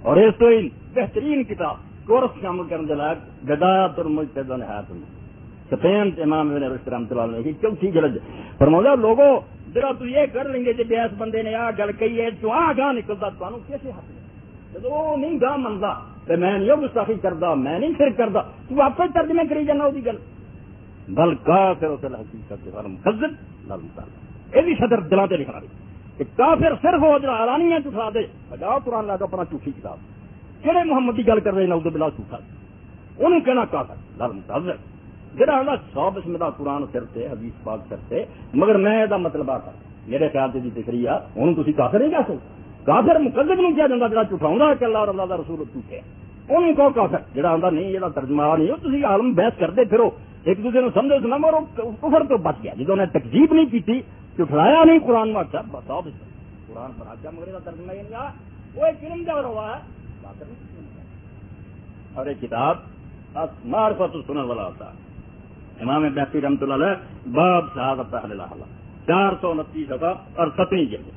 Speaker 1: اور اس تو بہترین کتاب کورس شامل کرنے کے لائق بدایت المجتہد و نہایت المجتہد سپین امام ابن رشد رحمۃ اللہ علیہ چوتھی جلد فرمایا لوگوں ذرا تو یہ کر لیں گے جب اس بندے نے آ گل کہی ہے تو آ گاہ نکلتا تمہیں کیسے حق جب وہ نہیں گاہ منتا تو میں نہیں گستاخی کرتا میں نہیں شرک کرتا تو آپ کو ترجمے کری جانا وہی گل بل کافر اصل حقیقت مکذب لازم تعالی یہ بھی صدر دلاں تے لکھنا کہ کافر صرف وہ جو اعلانیاں جھٹلا دے بجاؤ قرآن لا کے اپنا جھوٹی کتاب کہڑے محمد کی گل کر رہے نعوذ باللہ جھوٹا انہوں کہنا کافر لازم تعالی جڑا ہوں 100 بسم اللہ قرآن سر سے حدیث پاک سر سے مگر میں یہ مطلب آتا میرے خیال سے تقریر ہے انہوں تھی کافر نہیں کہہ سکتے کافر مقدم نہیں کیا جاتا جڑا جھٹاؤں کہ اللہ اور اللہ کا رسول جھوٹے انہوں کہو کافر جڑا آتا نہیں یہ ترجمہ نہیں ہو تھی عالم بحث کرتے پھرو ایک دوسرے کو سمجھو سنا اور کفر تو بچ گیا جدوں نے تکذیب نہیں کی جھٹلایا نہیں قرآن میں اچھا بتاؤ قرآن پر آچا مگر یہ ترجمہ یہ نہیں وہ ایک علم جب ہوا ہے کافر نہیں اور ایک کتاب معرفت السنن والا ہوتا ہے امام بہقی رحمۃ اللہ علیہ باب شہادت اہل الاحوا 429 صفحہ اور 17 جلد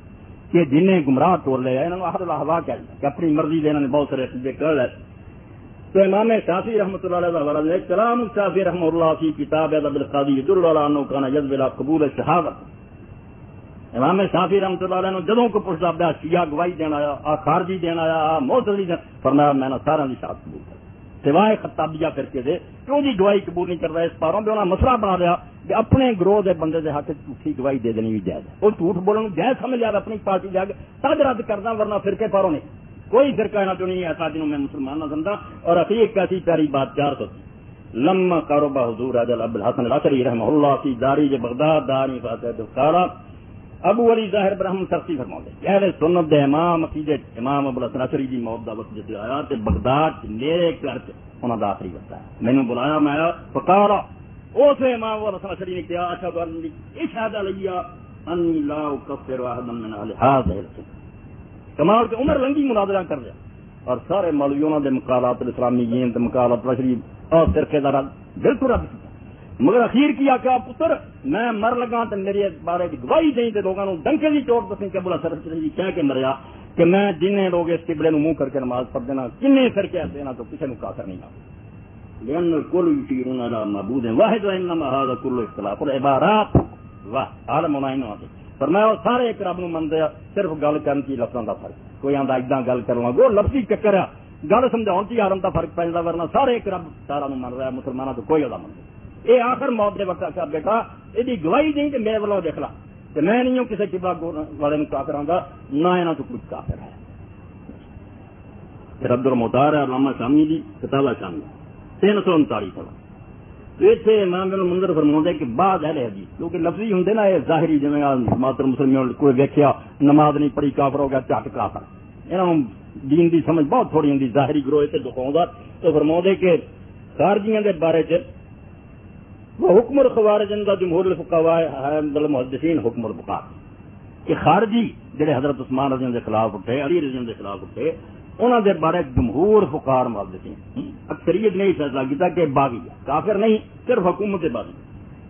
Speaker 1: کہ جنہیں گمراہ ٹول لے انہوں نے اہل الاحوا کہہ دیا کہ اپنی مرضی سے انہوں نے بہت سارے عقیدے کر لے تو امام شافعی رحمۃ اللہ علیہ وسلم نے کلام شافعی رحمہ اللہ کی کتاب ادب القاضی يدل على انه كان يجب الى قبول الشهادت امام شافعی رحمۃ اللہ علیہ نے جدوں کو پوچھا بیا شیعہ گواہی دینا آیا خارجی دینا آیا معتزلی فرمایا میں نے سارا کی شہادت قبول سوائے خطابیہ کر کے دے کیوں جی گواہی قبول نہیں کر رہا اس پاروں پہ انہوں نے مسئلہ بنا دیا کہ اپنے گروہ دے بندے دے حق جھوٹھی گواہی دے دینی بھی جائز ہے وہ جھوٹ بولنے جائز سمجھ آ اپنی پارٹی جا کے تج رد کرنا ورنہ فرقے پاروں نہیں کوئی فرقہ نہ تو نہیں ایسا جنہوں میں مسلمان نہ سمجھا اور عقیق کیسی پیاری بات 400 لما قرب حضور اجل ابو الحسن العشری رحمہ اللہ کی داری بغداد داری فاتح دکارا ابو علی ظاہر برہم سرسی فرما دے اہل سنت دے امام عقیدت امام ابو الحسن العشری دی موت دا وقت جس آیا تے بغداد میرے گھر سے انہوں نے آخری وقت ہے میں نے بلایا میں آیا فقارا اس امام ابو الحسن العشری نے کہا اشہد ان اشہد علی انی لا اکفر واحدا من اہل هذه السنة کمال کے عمر لنگی مناظرہ کر دیا اور سارے مولویوں دے مقالات الاسلامیین دے مقالات العشری اور فرقے دار بالکل رد کیا مگر اخیر کیا کہ پتر میں مر لگا تو میرے بارے گواہی دیں تو لوگوں ڈنکے کی چوٹ دسیں کہ بولا سر کہہ کے مریا کہ میں جن لوگ اس قبلے منہ کر کے نماز پڑھ دینا کن فرقے دینا تو کسی نے کافر نہیں آ لأن الكل يشيرون على معبود واحد وإنما هذا كل اختلاف العبارات واہ عالم ہونا فرمایا سارے ایک رب نو منتے صرف گل کرن کی لفظاں دا فرق کوئی آندا ادا گل کرنا وہ لفظی چکر ہے گل سمجھاؤن کی آرم دا فرق پیندا ورنہ سارے ایک رب سارا نو من رہا ہے مسلمانوں تو کوئی ادا من یہ آخر موت دے وقت آخر بیٹا یہ گواہی دیں کہ میرے والوں دیکھ لا کہ میں نہیں ہوں کسی قبلہ والے نو کافر آندا نہ انہاں تو کچھ کافر ہے رب المختار ہے علامہ شامی دی کتابہ شامی 339 صفحہ اتنے امام ابن منذر فرماتے کہ بعد اہل حدیث کیونکہ لفظی ہوں نا یہ ظاہری جی ماتر مسلم کوئی ویکیا نماز نہیں پڑھی کافر ہو گیا جٹ کافر انہوں دین دی سمجھ بہت تھوڑی ہوں ظاہری گروہ سے دکھاؤں تو فرماتے کہ خارجیاں دے بارے چ وہ حکم الخوارج کا جمہور الفقہاء المحدثین حکم البقاء کہ خارجی جڑے حضرت عثمان رضی اللہ کے خلاف اٹھے علی رضی اللہ کے خلاف اٹھے انہوں نے بارے جمہور فقہاء محدثین اکثریت نے فیصلہ کیا کہ باغی ہے کافر نہیں صرف حکومت باغی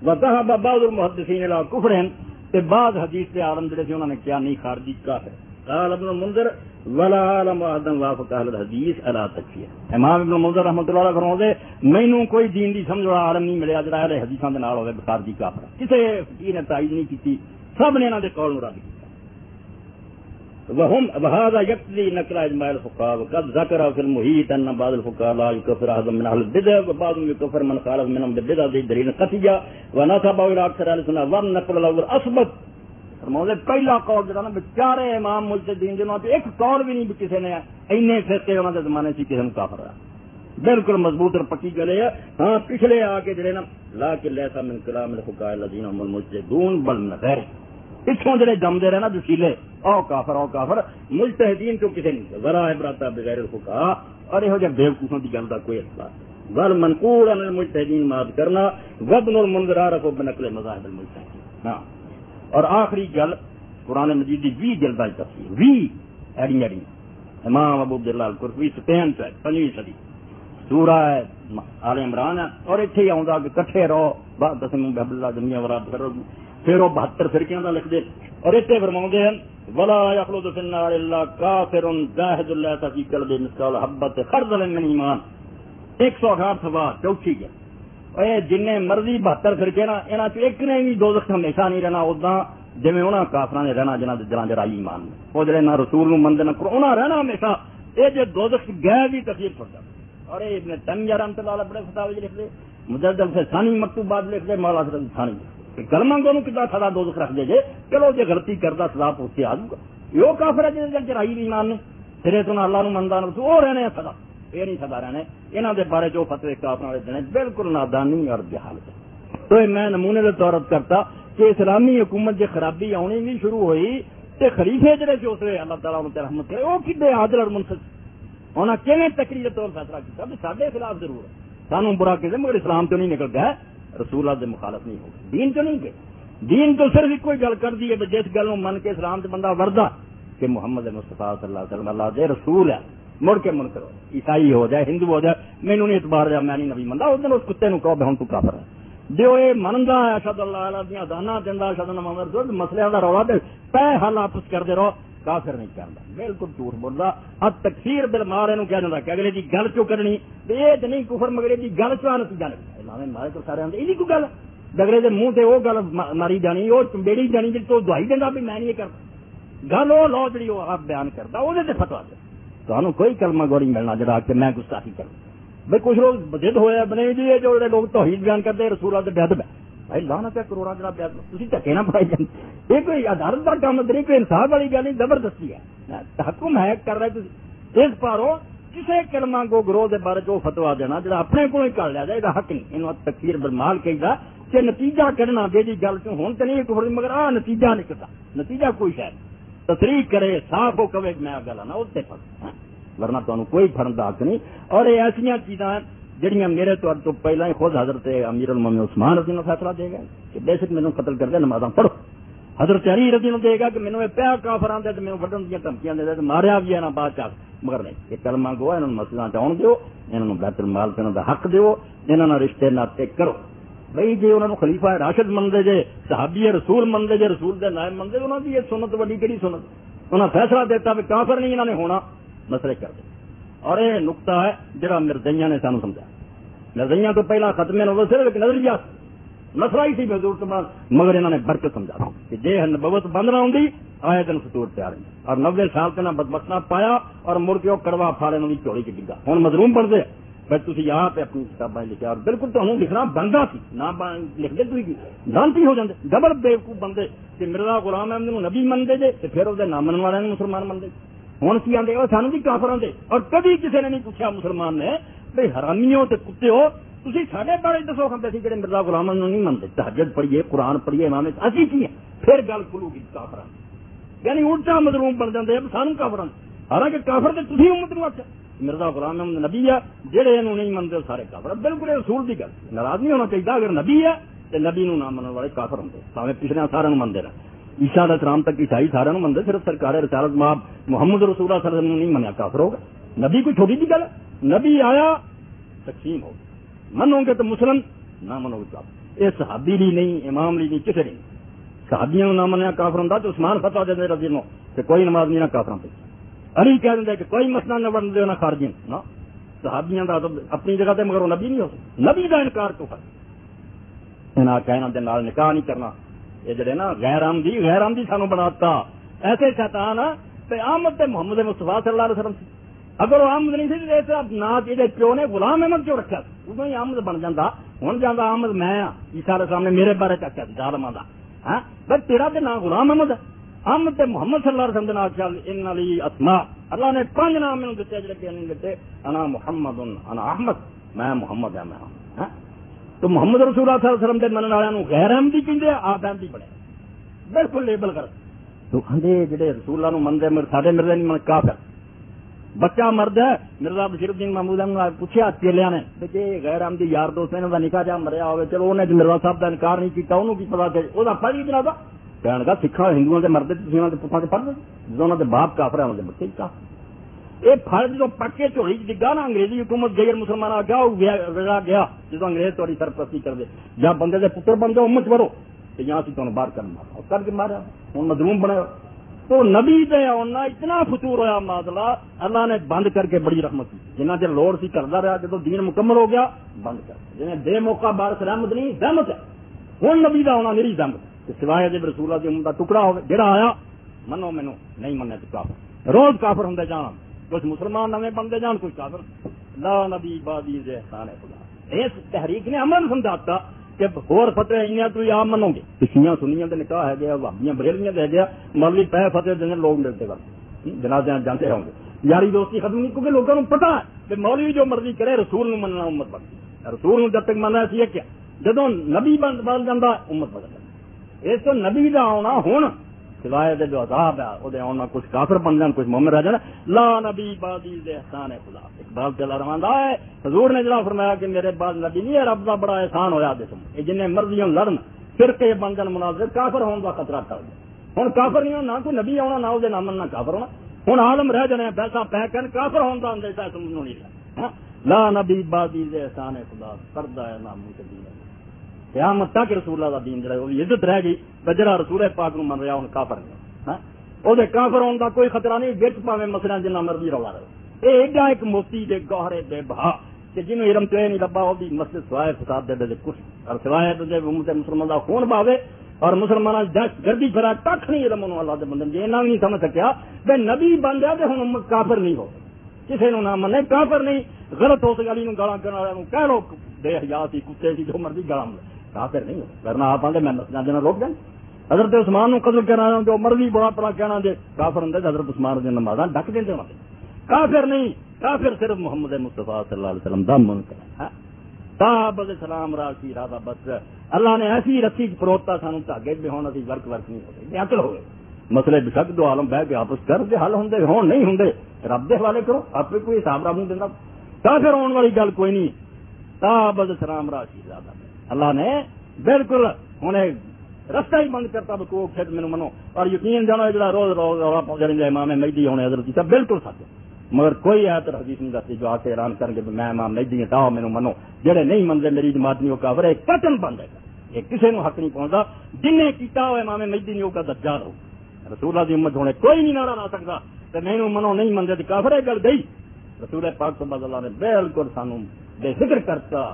Speaker 1: وذهب بعض المحدثین الى کفرهم کہ بعض حدیث کے عالم جڑے انہوں نے کیا نہیں خارجی کافر قال ابن المنذر ولا علم احد وافق اهل الحديث على تکفیر امام ابن المنذر رحمۃ اللہ علیہ فرماتے مینوں کوئی دین دی سمجھ والا عالم نہیں ملیا جڑا اہل حدیثاں دے نال ہوے خارجی کافر کسے فقیر نے تائید نہیں کی سب نے انہاں دے قول نو رد کیا وهم وهذا يقتضي نقل اجماع الفقهاء وقد ذكر في المحيط ان بعض الفقهاء لا يكفر احد من اهل البدع وبعضهم يكفر من خالف منهم بالبدع دليل قطعي ونسب الى اكثر اهل السنه ونقل الاول اثبت فرماتے پہلا قول جڑا نا بیچارے امام مجتہدین جنہاں تے ایک قول بھی نہیں کسی نے اینے فرقے انہاں دے زمانے سے کسی کافر ہے بالکل مضبوط اور پکی گل ہے ہاں پچھلے آ کے جڑے نا لا کہ لیسا من کلام الفقهاء الذين هم المجتهدون بل من غير پچھوں جڑے جمدے رہے نا جسیلے او کافر مجتہدین تو کسی نہیں ذرا عبرت بغیر الفقهاء اور یہ جب بیوقوفوں کی گل دا کوئی اثبات بل منقول عن المجتہدین ماد کرنا وابن المنذر عرف بنقل مذاہب المجتہدین ہاں اور آخری گل قرآن مجید کی 20 جلداں تفسیر 20 ایڑی ایڑی امام ابو عبداللہ القرطبی سپین سے 5ویں صدی سورہ آل عمران ہے اور اتنے ہی آؤں کہ کٹھے رہو بات بحب اللہ جمیا ورات کرو پھر وہ 72 فرقیاں کا لکھ دے اور اتنے فرماؤں ہیں ولا یخلد فی النار الا کافر جاہد اللہ تفی قلب مثقال حبۃ خردل من ایمان 168 صفحہ چوتھی ہے اے جن مرضی 72 فرقے نا انہاں چ ایک نے بھی دوزخ ہمیشہ نہیں رہنا ادا جویں انہاں کافراں نے رہنا جنہاں دے دلاں چ رائی ایمان وہ جڑے نہ رسول نو مندے نہ انہاں رہنا ہمیشہ اے جو دوزخ گئے بھی تکلیف پڑتا اور ابن تیمیہ رحمۃ اللہ علیہ بڑے فتاوی لکھ دے مجدد سے ثانی مکتوبات لکھ دے مولا حضرت ثانی کلمہ کو کتنا سزا دوزخ رکھ دے جے چلو جے غلطی کردا سزا پوچھے آ جاؤ گا یہ کافر ہے جن کے رائی ایمان نے سرے تو اللہ نو مندا نو وہ رہنے سزا یہ نہیں سزا رہنے انہاں دے بارے جو فتوی کافر والے دینے بالکل نادانی اور جہالت تو میں نمونے دے طور پر کرتا کہ اسلامی حکومت جے خرابی آنی بھی شروع ہوئی تے خلیفے جڑے جو سے اللہ تعالیٰ ان تے رحمت کرے وہ کڈے عادل اور منصف انہاں کیویں تقریر طور فیصلہ کیتا کہ ساڈے خلاف ضرور ہے سانوں برا کہتے مگر اسلام تو نہیں نکل گیا رسول اللہ دے مخالف نہیں ہو دین تو نہیں گئے دین تو صرف ایک کوئی گل کر دی ہے جس گل من کے اسلام سے بندہ وردا کہ محمد مصطفیٰ صلی اللہ علیہ وسلم اللہ دے رسول ہے مڑ کے من کرو عیسائی ہو جائے ہندو ہو جائے مینوں نہیں اعتبار دیا میں نہیں نبی مندا اس دن اس کتے نو کہو بے ہن تو کافر ہے جو یہ مندا ہے اشہد اللہ الہ دیاں دانا دیندا اشہد ان محمد رسول مسئلے دا رولا دے پے حل آپس کر دے رہو کافر نہیں کردا بالکل جھوٹ بولدا اب تکفیر بالمار اینو کہہ جاندا کہ اگلے دی گل چوں کرنی اے تے نہیں کفر مگر دی گل چوں نتیجہ نہیں لاویں مارے تو سارے اندے ای کوئی گل دگڑے دے منہ تے او گل ماری جانی او چمبیڑی جانی جی تو دوائی دیندا بھی میں نہیں کردا گل او لو جڑی او آپ بیان کردا او دے تے فتوا دے تانوں کوئی کلمہ گوڑی ملنا جڑا کہ میں گستاخی کروں بھائی کچھ لوگ ضد ہوئے بنے جی جو لوگ توحید بیان کرتے ہیں رسول اللہ کے بےد بھائی لانا پہ کروڑا جڑا بےد تھی دھکے نہ پڑائی جاتے یہ کوئی عدالت کا کام نہیں کوئی انصاف والی گل نہیں زبردستی ہے حکم ہے کر رہے تھی اس پارو کسی کلمہ کو گروہ کے بارے جو فتوا دینا جڑا اپنے کو ہی کر لیا جائے یہ حق نہیں انہوں تکفیر بالمال کہیے کہ نتیجہ کرنا جی گل چ ہوں تو نہیں کفر مگر آ نتیجہ نکلتا نتیجہ کوئی شاید تصریح کرے صاف ہو کبھی میں گل آنا اس سے فرق ورنہ تمہیں کوئی فرق کا حق نہیں اور یہ ایسا چیزاں ہیں جہاں میرے طور تو پہلے ہی خود حضرت امیر المومنین عثمان رضی اللہ فیصلہ دے گا کہ بے شک مینوں قتل کر دے نمازاں پڑھو حضرت علی رضی اللہ دے گا کہ مینوں پیا کافر آندے تے مینوں وڈن دیاں دھمکیاں دے تے ماریا بھی ہے نہ بعد چ مگر نہیں یہ کلمہ گو انہاں مسجداں چ آن دیو انہاں بیت المال تے انہاں دا حق دیو انہاں نال رشتے ناطے کرو بھائی جی انہوں نے خلیفہ راشد منگے جے صحابی رسول منگے جے رسول دے نائب منگے انہوں کی یہ سنت وڈی کہڑی سنت انہوں نے فیصلہ دیتا بھی کافر نہیں انہوں نے ہونا مسئلے کر دے اور یہ نقطہ ہے جڑا مرزیاں نے سانو سمجھایا مرزیاں تو پہلا ختم نبوت صرف ایک نظریہ مسئلہ ہی سی حضور تو بعد مگر انہوں نے برکت سمجھا کہ جے نبوت بند نہ ہوندی آئے دن فطور تیار اور 90 سال سے نہ بدبخت نہ پایا اور مڑ کے وہ کڑوا پھاڑے بھی چوڑی کے ڈگا ہوں مظلوم بن دے بھائی تھی یہاں پہ اپنی کتابیں لکھا اور بالکل تو لکھنا بنتا سی نہ لکھ دے تھی لانتی ہو جاتے ڈبل بیوقوف بنتے کہ مرزا غلام احمد نبی منگے جے پھر وہ نہ من والے مسلمان منگے ہوں کی آتے سانو بھی کافر آتے اور کبھی کسی نے نہیں پوچھا مسلمان نے بھائی حرامیوں تے کتے ہو تھی سارے بارے دسو کھاتے سی جڑے مرزا غلام احمد نہیں منگتے تہجد پڑھیے قرآن پڑھیے امام اسی کی ہیں پھر گل کھلو گی کافر یعنی الٹا مظلوم بن جاتے سانو کافر حالانکہ کافر تو تھی امت نو آخیا مرزا غلام احمد نبی ہے جہے یہ نہیں منتے سارے کافر بالکل رسول کی گل ناراض نہیں ہونا چاہیے اگر نبی ہے تو نبی نو نہ مننے والے کافر ہوں سامنے پچھلے سارے منتے رہے عیسیٰ علیہ السلام تک عیسائی سارے منتے صرف سرکار رسالت ماب محمد رسول اللہ صلی اللہ علیہ وسلم نہیں منیا کافر ہوگا نبی کوئی چھوٹی جی گل ہے نبی آیا تقسیم ہو منو گے تو مسلم نہ منو گے کافر یہ صحابی لی نہیں امام لی نہیں کسی نہیں صحابیوں نہ منیا کافر ہوں تو عثمان فتوا دے رضی نو کہ کوئی نماز نہیں نہ کافر پہ علی کہہ دیں کہ کوئی مسئلہ نہ بن دے نہ خارجی نہ صحابیاں دا تو اپنی جگہ تے مگر نبی نہیں ہو نبی دا انکار تو کر انہاں کہنا دے نال نکاح نہیں کرنا یہ جڑے نا غیر آمدی سانو بناتا ایسے شیطان تے آمد تے محمد مصطفیٰ صلی اللہ علیہ وسلم اگر وہ آمد نہیں سی ایسے نہ یہ پیو نے غلام احمد کیوں رکھا ادو ہی آمد بن جاتا ہوں جانا آمد میں عیسیٰ علیہ السلام نے میرے بارے چکیا ظالماں دا ہاں بس تیرا تے نام غلام احمد ہے احمد تے محمد صلی اللہ علیہ وسلم نے آخیا ان علی اسماء اللہ نے 5 نام میں دیتے جڑے کہ نہیں دیتے انا محمد انا احمد میں محمد ہے میں تو محمد رسول اللہ صلی اللہ علیہ وسلم دے منن والوں غیر احمدی کہندے آپ احمدی بنے بالکل لیبل کر تو کہندے جڑے رسول اللہ نو مندے ساڈے مرزے نہیں من کافر بچہ مرد ہے مرزا بشیر الدین محمود نے پوچھا چیلیاں نے کہ غیر احمدی یار دوست نے نکاح جا مریا ہوئے چلو انہیں مرزا صاحب کا انکار نہیں کیتا انہوں کی پتا کہ وہ پڑھ ہی جناب کہنے لگا سکھا ہندوؤں کے مرد تھی انہوں کے پتوں سے پڑھتے جب انہوں کے باپ کافر ہیں انہوں کے بچے بھی کافر. یہ فرض جو پکے جھولی ڈگا نا انگریزی حکومت غیر مسلمان آ گیا رضا گیا جب انگریز تاری سرپرستی کر دے جب بندے کے پتر بن جاؤ امت بڑھو تو یہاں سے تمہیں باہر کر کے مارا ہوں مظلوم بنا. تو نبی دے آنا اتنا فطور ہوا معاملہ اللہ نے بند کر کے بڑی رحمت کی جنہ چر لوڑ سی کرتا رہا جب دین مکمل ہو گیا بند کر جنہیں بے موقع بارش رحمت نہیں رحمت ہے. ہوں نبی کا آنا میری رحمت سوائے جب رسول اللہ کی امت کا ٹکڑا ہو جڑا آیا منو مینو نہیں مننے تو کافر روز کافر ہوں جان کچھ مسلمان نویں بنتے جان کچھ کافر لا نبی بادی احسان ہے خدا. اس تحریک نے امن سمجھاتا کہ ہور فتح انہیں تو آپ منو گے پچھلیاں سنیاں کے نکاح ہے گیا بھابیاں بریلیاں رہ گیا مولوی پہ فتح دینے لوگ ملتے گا جنازے جانتے ہوں گے یاری دوستی ختم نہیں کیونکہ لوگوں کو پتا ہے کہ مولوی جو مرضی کرے رسول نے مننا امت بن رسول نے جب تک مننا سی کیا جدو نبی بن جاتا امت بدل جاتی. اس تو نبی کا آنا ہوں سوائے دے جو عذاب ہے وہ آنا کچھ کافر بن جان کچھ مومن رہ جانا لا نبی بادی احسان ہے خدا. اقبال چلا رہا ہے حضور نے جناب فرمایا کہ میرے بعد نبی نہیں ہے رب کا بڑا احسان ہوا یہ جن مرضیاں لڑن فرقے بن جان مناظر کافر ہونے کا خطرہ ٹل گیا. ہوں کافر نہیں ہونا کوئی نبی آنا نہ وہ نہ مننا کافر ہونا ہوں عالم رہ جانے پیسہ پہ کر کافر ہونے کا اندیشہ سمجھو نہیں رہا. لا نبی بادی احسان ہے خدا پردہ ہے نام دین قیامت تک رسول اللہ کا دین جڑا وہ عزت رہ گئی جڑا رسول پاک نو من رہا ہوں کافر نہیں وہ کافر ہونے کا کوئی خطرہ نہیں گرچ پاوے مسئلہ جنہ مرضی رولا رہے. یہ ایڈا ایک موتی دے گہرے بے بہا کہ جنوں علم تو نہیں لبا وہ مسجد سوائے فساد دے کچھ اور سوائے امت مسلمان کا خون بہاوے اور مسلمان دہشت گردی پھیلا کھ نہیں علم اللہ دے بندے جی اینا بھی نہیں سمجھ سکیا بے نبی بن جائے تو ہوں امت کافر نہیں ہو کسی نو نہ منے کافر نہیں غلط ہو سکا گالا کرنے والوں کہہ لو بے حیا سی کتے سی جو مرضی گالا کافر نہیں ہو کرنا آپ آتے میں مسجد دینا روک دیں. حضرت عثمان نو قتل کرنا جو مرضی بڑا بڑا کہنا دے کافر ہوں حضرت عثمان دی نمازاں ڈک دیں کافر نہیں کافر صرف محمد مصطفیٰ صلی اللہ علیہ وسلم دا منکر ہے. صاحب سلام راکی رادا بس اللہ نے ایسی رسی پروتا سانو دھاگے بھی ہون اسی ورک نہیں ہو گئے عقل ہوئے مسئلے بشک دو عالم بہ کے آپس کر دے حل ہوں ہون نہیں ہوں رب دے حوالے کرو آپ کوئی حساب رب دینا کافر ہونے والی گل کوئی نہیں. صاحب سلام راکی رادا اللہ نے بالکل انہیں رستہ ہی بند کرتا بکو کھیت میں منو اور یقین جانا جڑا روز روز رولا پہنچ رہے امام مہدی ہونے حضرت کی بالکل سچ مگر کوئی آیت حدیث نہیں دستی جو آ کے اعلان کریں گے میں امام مہدی ہوں تاؤ مینو منو جڑے نہیں منتے میری جماعت نہیں وہ کافر ہے کٹن بند ہے یہ کسی نے حق نہیں پہنچتا جن نے کیتا ہو امام مہدی نہیں ہوگا دجال ہو رسول اللہ کی امت ہونے کوئی نہیں نعرہ لا سکتا کہ مینو منو نہیں منتے تو کافر ہے گل گئی. رسول پاک صلی اللہ علیہ وسلم نے بالکل سانو بے فکر کرتا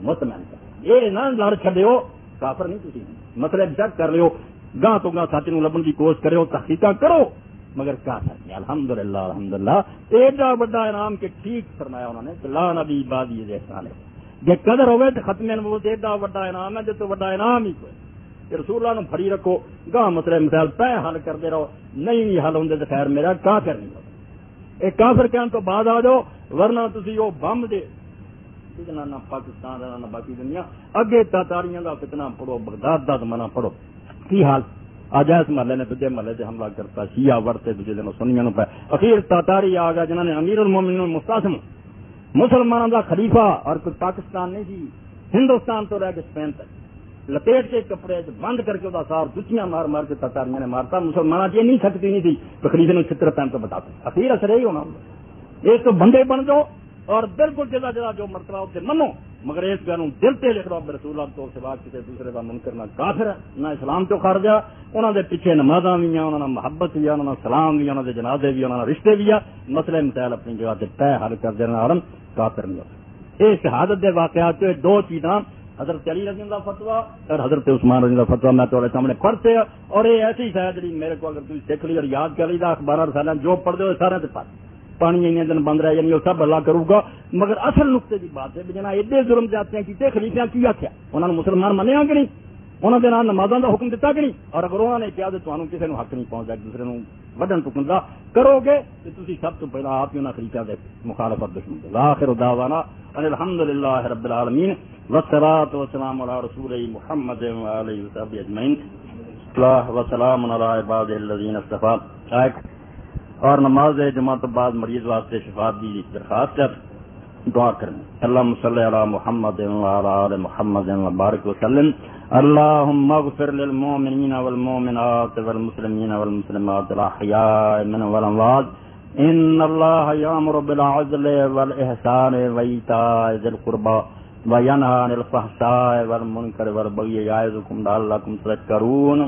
Speaker 1: مطمئن کر یہ نہ لڑ چڈو کافر نہیں تھی مسئلے چیک کر لو گاہ تو گاہ سچ نو لبن کی کوشش کرو تحقیقات کرو مگر کافر نہیں. الحمدللہ الحمدللہ ایڈا بڑا انعام کہ ٹھیک فرمایا انہوں نے لا نبی بادی احسان ہے جی قدر ہوئے تو ختم نبوت ایڈا بڑا انعام ہے جو تو بڑا انعام ہی کوئی رسول اللہ پھڑی رکھو گاہ مسئلے مسائل پہ حل کرتے رہو نہیں بھی حل ہوں تو خیر میرا کافر نہیں ہوتا. ایک کافر کہنے تو بعد آ جاؤ ورنہ تسی وہ بم دے نہ پاکستان نہ باقی دنیا اگے تاتاریاں کا فتنہ پڑھو بغداد کا زمانہ پڑھو کی حال آج اس محلے نے دوجے محلے سے حملہ کرتا شیعہ ورتے دوجے دن سنیاں پہ اخیر تاتاری آ گیا جنہوں نے امیر المومنین مستعصم مسلمانوں کا خلیفہ اور کوئی پاکستان نہیں جی ہندوستان تو رہ کے اسپین تک لپیٹ کے کپڑے بند کر کے وہ سار دچیاں مار مار کے تاتاریاں نے مارتا مسلمانوں کی نہیں سکتی نہیں تھی تو خلیفے نے چتر پہن کے بتاتے اخیر اثر یہی ہونا ایک تو بندے بن جاؤ اور بالکل جگہ جگہ جو مرتبہ اسے منو مگر اس گل دل سے لکھ رہا رسول اللہ تو سوا کسی دوسرے کا منکر نہ کافر ہے نہ اسلام تو خارجہ انہوں نے پیچھے نمازاں بھی ہیں انہوں نے محبت بھی ہے انہوں نے سلام بھی انہوں نے جنازے بھی انہوں نے رشتے بھی ہے مسئلے مسائل اپنی جگہ سے طے حل کر دینا عالم کافر نہیں ہوتا. یہ شہادت کے واقعات دو چیزاں حضرت علی رضی اللہ فتوا اور حضرت عثمان رضی اللہ فتوا میں تھوڑے سامنے پڑھتے ہیں اور یہ ایسی شاید جی میرے کو اگر تم سیکھ لی اور یاد کر لیجیے اخبار سال جو پڑھتے ہو سارے سے پڑھ پانی این دن بند رہے یعنی وہ سب اللہ کروں گا مگر اصل نقطے کی بات ہے جنا ایڈے ظلم جاتے ہیں کیتے خلیفیاں کی آخیا انہوں نے مسلمان منیا کہ نہیں انہوں نے نمازوں کا حکم دیتا کہ نہیں اور اگر انہوں نے کیا تو تمہیں کسی نے حق نہیں پہنچتا ایک دوسرے وڈن ٹکن کا کرو گے تو تھی سب تو پہلے آپ ہی انہوں خلیفیاں دے مخالفت دشمن آخر دعوانا ان الحمدللہ رب العالمین والصلاۃ والسلام علی رسول محمد وعلیہ وصحبہ اجمعین وسلام علی عباد الذین اصطفیٰ. اور نماز جماعت بعد مریض واسطے شفاعت کی درخواست ہے دعا کریں. اللہم صلی علی محمد وعلی آل محمد وبارک وسلم اللهم اغفر للمؤمنين والمؤمنات والمسلمين والمسلمات الأحياء منهم والأموات إن الله يأمر بالعدل والإحسان وإيتاء ذي القربى وينهى عن الفحشاء والمنكر والبغي يعظكم لعلكم تذكرون